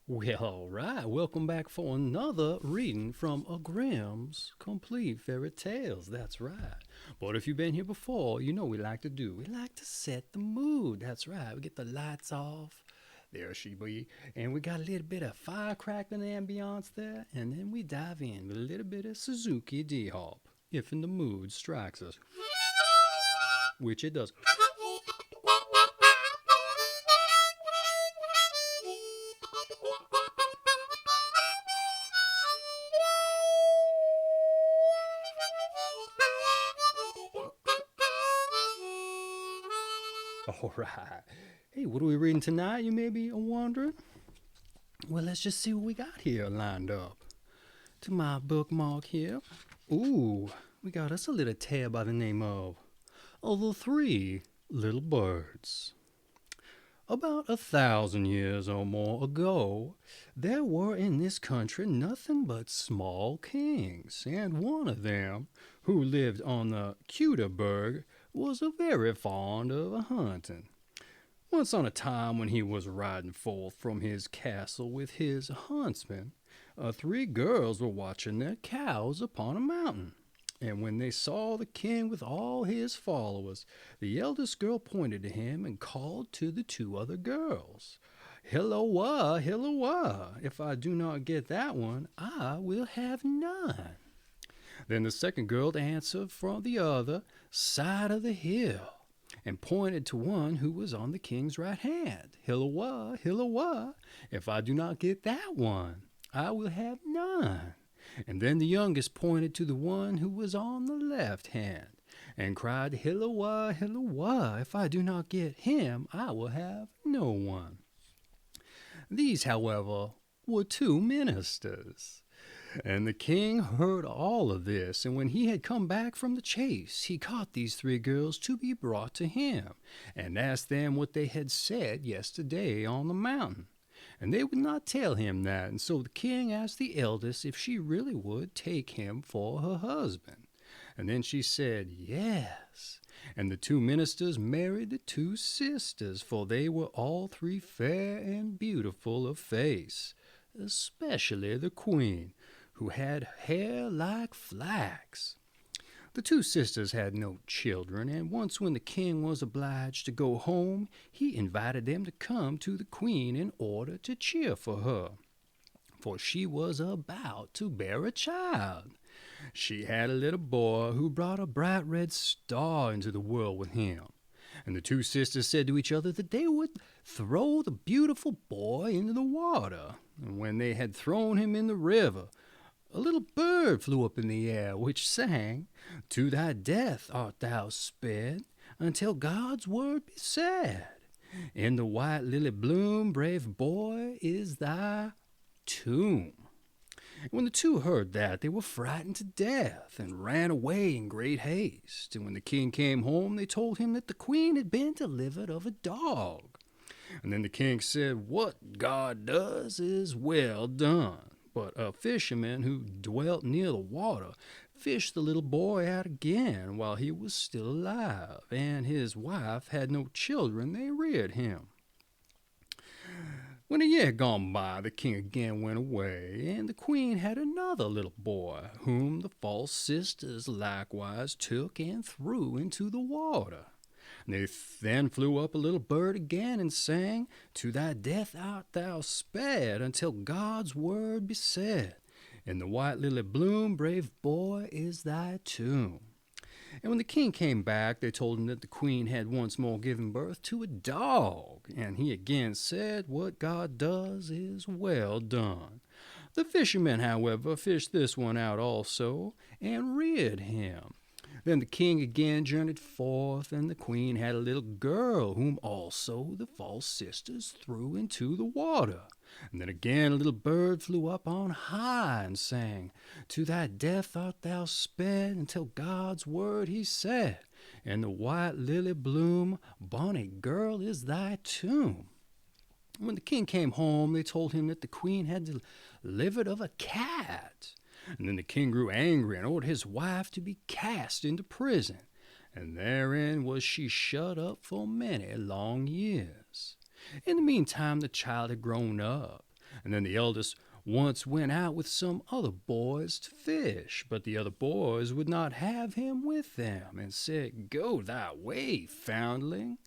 Well, all right. Welcome back for another reading from a Grimm's Complete Fairy Tales. That's right. But if you've been here before, you know what we like to do. We like to set the mood. That's right. We get the lights off. There she be. And we got a little bit of firecrackling ambiance there. And then we dive in with a little bit of Suzuki Harp. If in the mood strikes us, which it does. All right. Hey, what are we reading tonight? You may be wondering. Well, let's just see what we got here lined up. To my bookmark here. Ooh, we got us a little tale by the name of The Three Little Birds. About 1,000 years or more ago, there were in this country nothing but small kings, and one of them, who lived on the Cuterberg, was very fond of hunting. Once on a time when he was riding forth from his castle with his huntsmen, three girls were watching their cows upon a mountain. And when they saw the king with all his followers, the eldest girl pointed to him and called to the two other girls, "Hilloa, hilloa! If I do not get that one, I will have none." Then the second girl answered from the other side of the hill and pointed to one who was on the king's right hand. "Hilloa, hilloa! If I do not get that one, I will have none." And then the youngest pointed to the one who was on the left hand and cried, "Hilloa, hilloa! If I do not get him, I will have no one." These, however, were two ministers. And the king heard all of this, and when he had come back from the chase, he caught these three girls to be brought to him, and asked them what they had said yesterday on the mountain. And they would not tell him that, and so the king asked the eldest if she really would take him for her husband. And then she said yes. And the two ministers married the two sisters, for they were all three fair and beautiful of face, especially the queen, who had hair like flax. The two sisters had no children, and once when the king was obliged to go home, he invited them to come to the queen in order to cheer for her, for she was about to bear a child. She had a little boy who brought a bright red star into the world with him. And the two sisters said to each other that they would throw the beautiful boy into the water. And when they had thrown him in the river, a little bird flew up in the air, which sang, "To thy death art thou sped, until God's word be said. In the white lily bloom, brave boy, is thy tomb." When the two heard that, they were frightened to death, and ran away in great haste. And when the king came home, they told him that the queen had been delivered of a dog. And then the king said, "What God does is well done." But a fisherman who dwelt near the water fished the little boy out again while he was still alive, and his wife had no children. They reared him. When a year had gone by, the king again went away, and the queen had another little boy, whom the false sisters likewise took and threw into the water. They then flew up a little bird again and sang, "To thy death art thou sped, until God's word be said. In the white lily bloom, brave boy, is thy tomb." And when the king came back, they told him that the queen had once more given birth to a dog. And he again said, "What God does is well done." The fisherman, however, fished this one out also, and reared him. Then the king again journeyed forth, and the queen had a little girl, whom also the false sisters threw into the water. And then again a little bird flew up on high and sang, "To thy death art thou sped, until God's word he said. In the white lily bloom, bonny girl, is thy tomb." When the king came home, they told him that the queen had delivered of a cat. And then the king grew angry and ordered his wife to be cast into prison. And therein was she shut up for many long years. In the meantime, the child had grown up. And then the eldest once went out with some other boys to fish, but the other boys would not have him with them, and said, "Go thy way, foundling."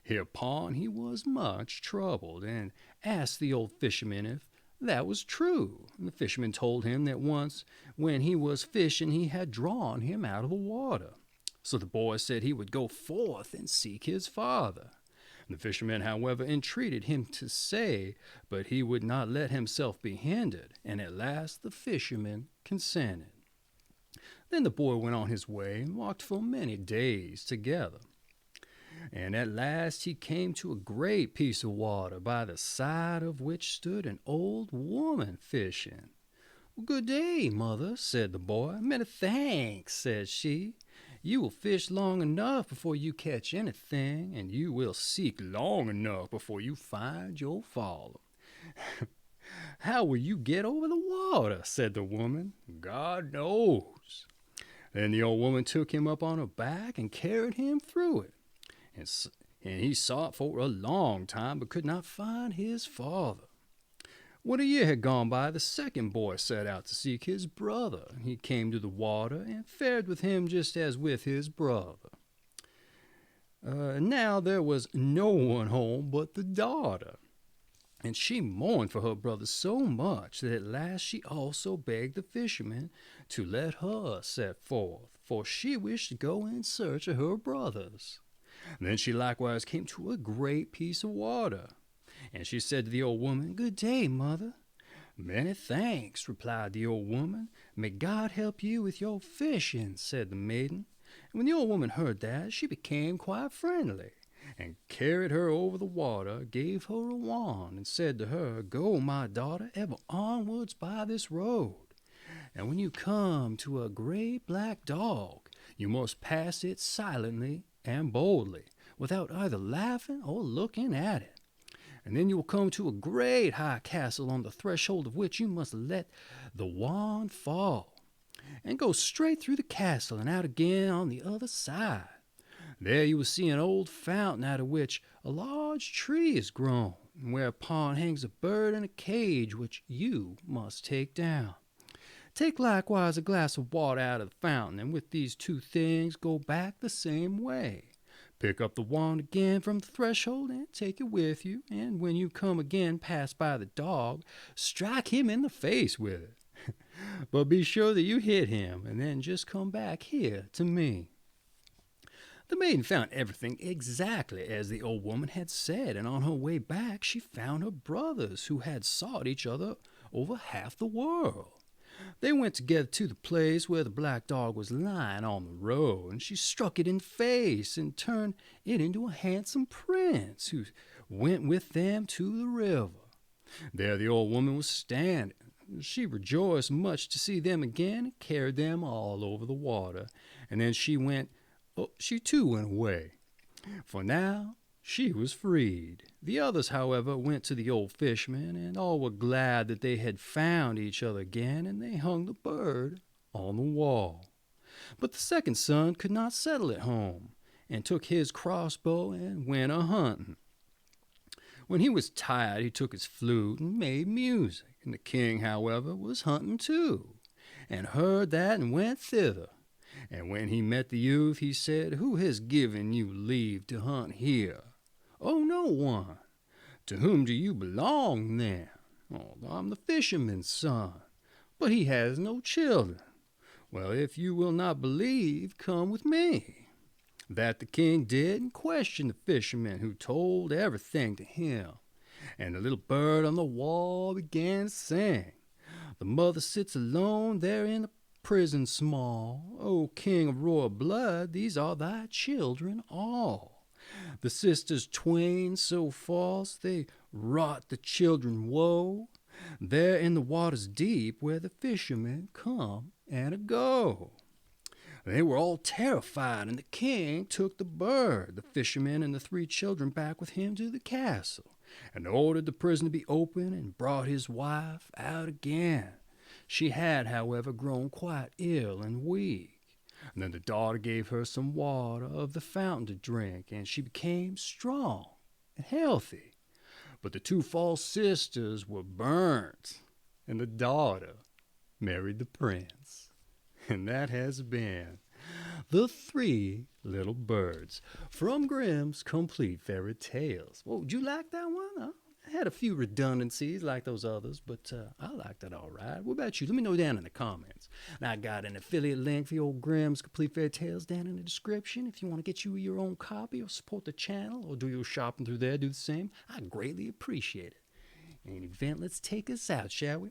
Hereupon he was much troubled, and asked the old fisherman if that was true. And the fisherman told him that once when he was fishing he had drawn him out of the water. So the boy said he would go forth and seek his father. The fisherman, however, entreated him to stay, but he would not let himself be hindered, and at last the fisherman consented. Then the boy went on his way and walked for many days together. And at last he came to a great piece of water, by the side of which stood an old woman fishing. "Good day, mother," said the boy. "Many thanks," said she. "You will fish long enough before you catch anything, and you will seek long enough before you find your father." "How will you get over the water?" said the woman. "God knows." Then the old woman took him up on her back and carried him through it. And he sought for a long time, but could not find his father. When a year had gone by, the second boy set out to seek his brother. He came to the water and fared with him just as with his brother. Now there was no one home but the daughter, and she mourned for her brother so much that at last she also begged the fisherman to let her set forth, for she wished to go in search of her brothers. Then she likewise came to a great piece of water, and she said to the old woman, "Good day, mother." "Many thanks," replied the old woman. "May God help you with your fishing," said the maiden. And when the old woman heard that, she became quite friendly, and carried her over the water, gave her a wand, and said to her, "Go, my daughter, ever onwards by this road, and when you come to a great black dog, you must pass it silently and boldly, without either laughing or looking at it. And then you will come to a great high castle, on the threshold of which you must let the wand fall, and go straight through the castle and out again on the other side. There you will see an old fountain, out of which a large tree is grown, whereupon hangs a bird in a cage, which you must take down. Take likewise a glass of water out of the fountain, and with these two things go back the same way. Pick up the wand again from the threshold, and take it with you, and when you come again pass by the dog, strike him in the face with it. But be sure that you hit him, and then just come back here to me." The maiden found everything exactly as the old woman had said, and on her way back she found her brothers, who had sought each other over half the world. They went together to the place where the black dog was lying on the road, and she struck it in the face and turned it into a handsome prince, who went with them to the river. There the old woman was standing. She rejoiced much to see them again, and carried them all over the water. And then she too went away, for now she was freed. The others, however, went to the old fisherman, and all were glad that they had found each other again, and they hung the bird on the wall. But the second son could not settle at home, and took his crossbow and went a-hunting. When he was tired, he took his flute and made music, and the king, however, was hunting too, and heard that and went thither. And when he met the youth, he said, "Who has given you leave to hunt here?" "Oh, no one." "To whom do you belong, then?" "Oh, I'm the fisherman's son, but he has no children." "Well, if you will not believe, come with me." That the king did, and questioned the fisherman, who told everything to him. And the little bird on the wall began to sing. "The mother sits alone there in the prison small. O king of royal blood, these are thy children all. The sisters twain so false, they wrought the children woe. There in the waters deep, where the fishermen come and go." They were all terrified, and the king took the bird, the fisherman, and the three children back with him to the castle, and ordered the prison to be opened, and brought his wife out again. She had, however, grown quite ill and weak. And then the daughter gave her some water of the fountain to drink, and she became strong and healthy. But the two false sisters were burnt, and the daughter married the prince. And that has been The Three Little Birds from Grimm's Complete Fairy Tales. Well, did you like that one? I had a few redundancies like those others, but I liked it all right. What about you? Let me know down in the comments. And I got an affiliate link for your Grimm's Complete Fairy Tales down in the description. If you want to get you your own copy or support the channel or do your shopping through there, do the same. I greatly appreciate it. In any event, let's take us out, shall we?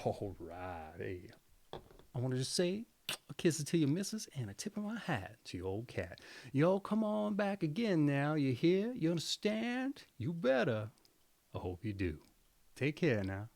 All right. Hey, I want to just say a kiss to your missus and a tip of my hat to your old cat. Y'all come on back again now. You hear? You understand? You better. I hope you do. Take care now.